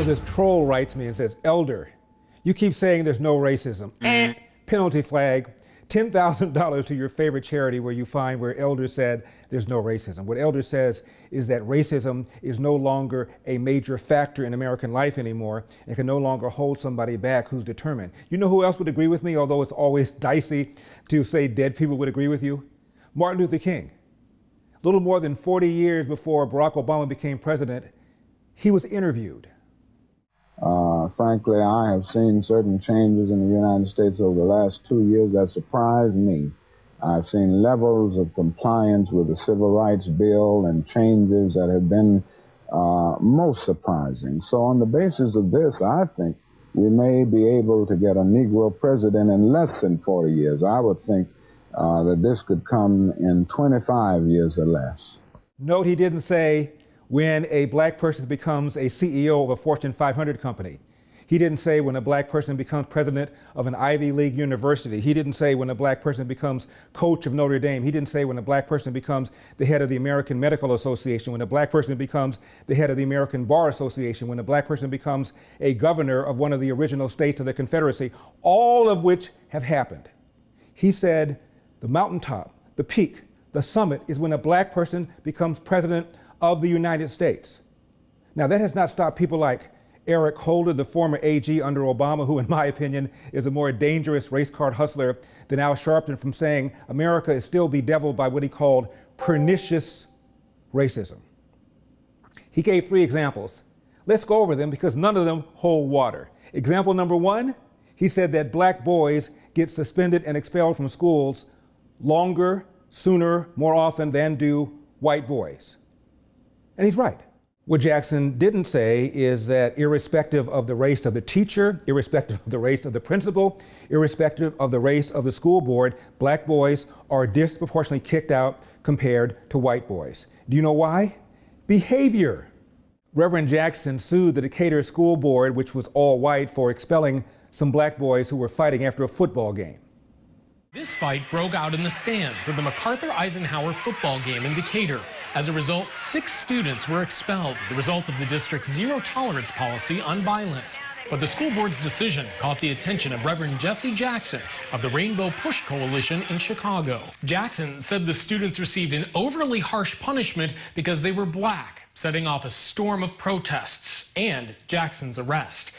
So this troll writes me and says, Elder, you keep saying there's no racism. Penalty flag, $10,000 to your favorite charity where you find where Elder said there's no racism. What Elder says is that racism is no longer a major factor in American life anymore and can no longer hold somebody back who's determined. You know who else would agree with me, although it's always dicey to say dead people would agree with you? Martin Luther King. A little more than 40 years before Barack Obama became president, he was interviewed. Frankly, I have seen certain changes in the United States over the last 2 years that surprised me. I've seen levels of compliance with the Civil Rights Bill and changes that have been most surprising. So on the basis of this, I think we may be able to get a Negro president in less than 40 years. I would think that this could come in 25 years or less. Note he didn't say when a black person becomes a CEO of a Fortune 500 company. He didn't say when a black person becomes president of an Ivy League university. He didn't say when a black person becomes coach of Notre Dame. He didn't say when a black person becomes the head of the American Medical Association, when a black person becomes the head of the American Bar Association, when a black person becomes a governor of one of the original states of the Confederacy, all of which have happened. He said the mountaintop, the peak, the summit is when a black person becomes president of the United States. Now, that has not stopped people like Eric Holder, the former AG under Obama, who in my opinion is a more dangerous race card hustler than Al Sharpton, from saying America is still bedeviled by what he called pernicious racism. He gave 3 examples. Let's go over them because none of them hold water. Example number 1, he said that black boys get suspended and expelled from schools longer, sooner, more often than do white boys. And he's right. What Jackson didn't say is that irrespective of the race of the teacher, irrespective of the race of the principal, irrespective of the race of the school board, black boys are disproportionately kicked out compared to white boys. Do you know why? Behavior. Reverend Jackson sued the Decatur School Board, which was all white, for expelling some black boys who were fighting after a football game. This fight broke out in the stands of the MacArthur-Eisenhower football game in Decatur. As a result, 6 students were expelled, the result of the district's zero-tolerance policy on violence. But the school board's decision caught the attention of Reverend Jesse Jackson of the Rainbow Push Coalition in Chicago. Jackson said the students received an overly harsh punishment because they were black, setting off a storm of protests and Jackson's arrest.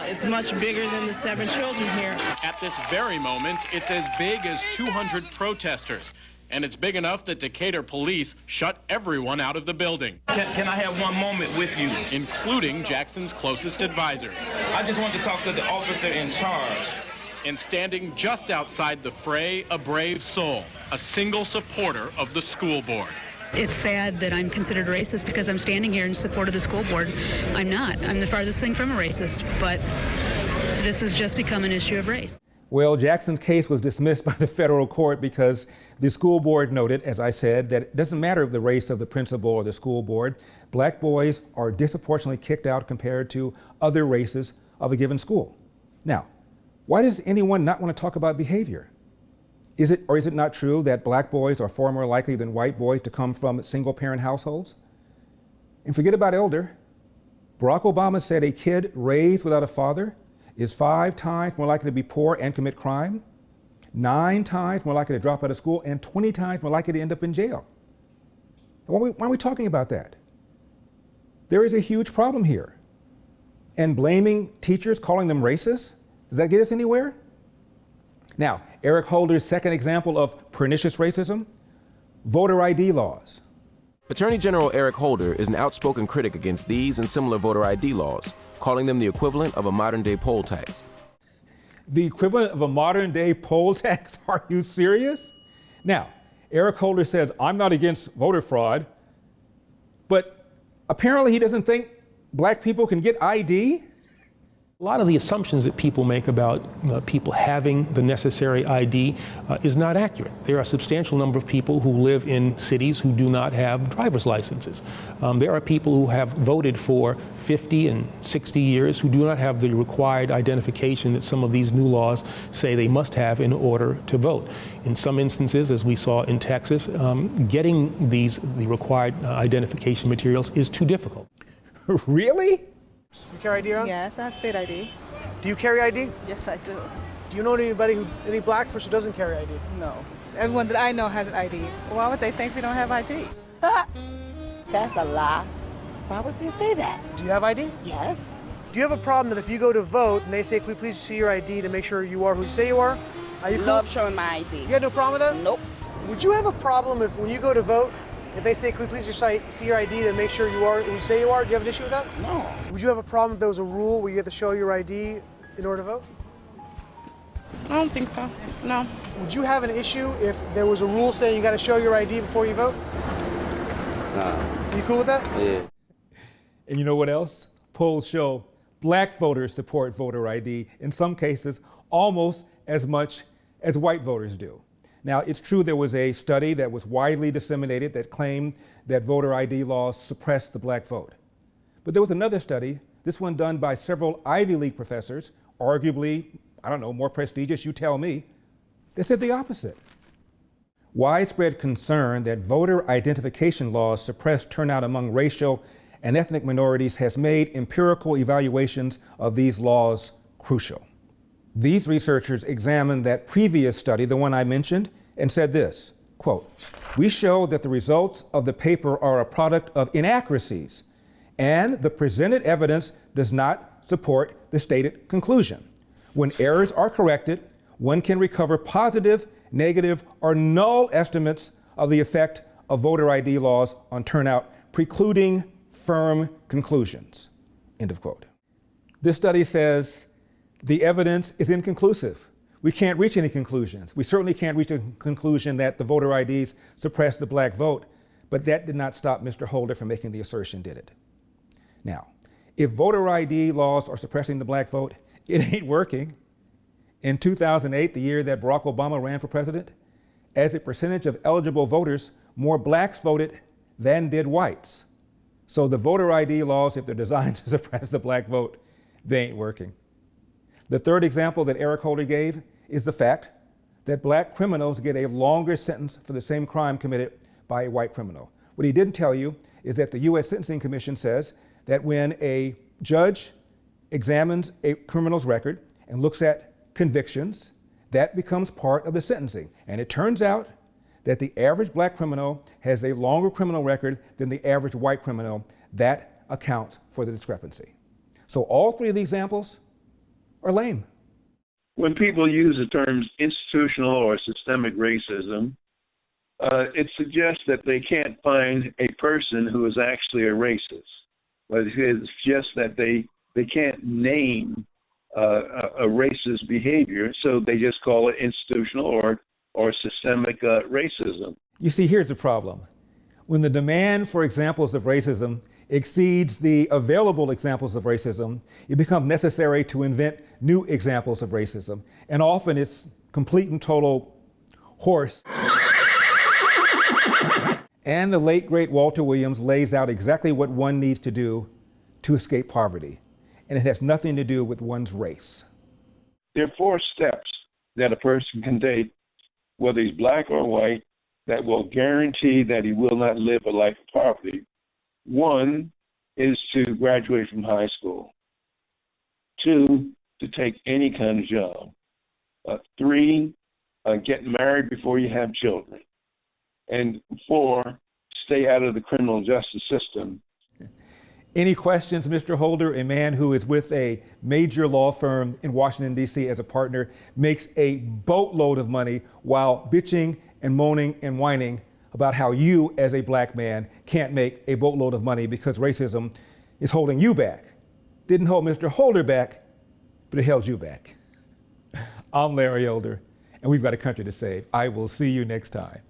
It's much bigger than the 7 children here. At this very moment, it's as big as 200 protesters. And it's big enough that Decatur police shut everyone out of the building. Can I have one moment with you? Including Jackson's closest advisors. I just want to talk to the officer in charge. And standing just outside the fray, a brave soul, a single supporter of the school board. It's sad that I'm considered racist because I'm standing here in support of the school board. I'm not. I'm the farthest thing from a racist, but this has just become an issue of race. Well, Jackson's case was dismissed by the federal court because the school board noted, as I said, that it doesn't matter the race of the principal or the school board. Black boys are disproportionately kicked out compared to other races of a given school. Now, why does anyone not want to talk about behavior? Is it not true that black boys are far more likely than white boys to come from single-parent households? And forget about Elder. Barack Obama said a kid raised without a father is 5 times more likely to be poor and commit crime, 9 times more likely to drop out of school, and 20 times more likely to end up in jail. Why are we talking about that? There is a huge problem here. And blaming teachers, calling them racist, does that get us anywhere? Now, Eric Holder's second example of pernicious racism, voter ID laws. Attorney General Eric Holder is an outspoken critic against these and similar voter ID laws, calling them the equivalent of a modern-day poll tax. The equivalent of a modern-day poll tax? Are you serious? Now, Eric Holder says, I'm not against voter fraud, but apparently he doesn't think black people can get ID? A lot of the assumptions that people make about people having the necessary ID is not accurate. There are a substantial number of people who live in cities who do not have driver's licenses. There are people who have voted for 50 and 60 years who do not have the required identification that some of these new laws say they must have in order to vote. In some instances, as we saw in Texas, getting the required identification materials is too difficult. Really? You carry ID around? Yes, I have state ID. Do you carry ID? Yes, I do. Do you know any black person who doesn't carry ID? No. Everyone that I know has an ID. Why would they think we don't have ID? That's a lie. Why would they say that? Do you have ID? Yes. Do you have a problem that if you go to vote and they say, "Can we please see your ID to make sure you are who you say you are?" Are you Love cool? showing my ID. You got no problem with that? Nope. Would you have a problem if when you go to vote, if they say, "Can we please just see your ID to make sure you are who you say you are?" Do you have an issue with that? No. Would you have a problem if there was a rule where you had to show your ID in order to vote? I don't think so. No. Would you have an issue if there was a rule saying you got to show your ID before you vote? Nah. You cool with that? Yeah. And you know what else? Polls show black voters support voter ID, in some cases almost as much as white voters do. Now, it's true there was a study that was widely disseminated that claimed that voter ID laws suppress the black vote. But there was another study, this one done by several Ivy League professors, arguably, I don't know, more prestigious, you tell me, that said the opposite. Widespread concern that voter identification laws suppress turnout among racial and ethnic minorities has made empirical evaluations of these laws crucial. These researchers examined that previous study, the one I mentioned, and said this, quote, "We show that the results of the paper are a product of inaccuracies, and the presented evidence does not support the stated conclusion. When errors are corrected, one can recover positive, negative, or null estimates of the effect of voter ID laws on turnout, precluding firm conclusions," end of quote. This study says the evidence is inconclusive. We can't reach any conclusions. We certainly can't reach a conclusion that the voter IDs suppress the black vote, but that did not stop Mr. Holder from making the assertion, did it? Now, if voter ID laws are suppressing the black vote, it ain't working. In 2008, the year that Barack Obama ran for president, as a percentage of eligible voters, more blacks voted than did whites. So the voter ID laws, if they're designed to suppress the black vote, they ain't working. The third example that Eric Holder gave is the fact that black criminals get a longer sentence for the same crime committed by a white criminal. What he didn't tell you is that the U.S. Sentencing Commission says that when a judge examines a criminal's record and looks at convictions, that becomes part of the sentencing. And it turns out that the average black criminal has a longer criminal record than the average white criminal. That accounts for the discrepancy. So all three of the examples are lame. When people use the terms institutional or systemic racism, it suggests that they can't find a person who is actually a racist. But it's just that they can't name a racist behavior, so they just call it institutional or systemic racism. You see, here's the problem. When the demand for examples of racism exceeds the available examples of racism, it becomes necessary to invent new examples of racism. And often it's complete and total horse. And the late, great Walter Williams lays out exactly what one needs to do to escape poverty. And it has nothing to do with one's race. There are 4 steps that a person can take, whether he's black or white, that will guarantee that he will not live a life of poverty. 1 is to graduate from high school. 2, to take any kind of job. 3, get married before you have children. And 4, stay out of the criminal justice system. Any questions, Mr. Holder, a man who is with a major law firm in Washington, D.C. as a partner, makes a boatload of money while bitching and moaning and whining about how you, as a black man, can't make a boatload of money because racism is holding you back. Didn't hold Mr. Holder back, but it held you back. I'm Larry Elder, and we've got a country to save. I will see you next time.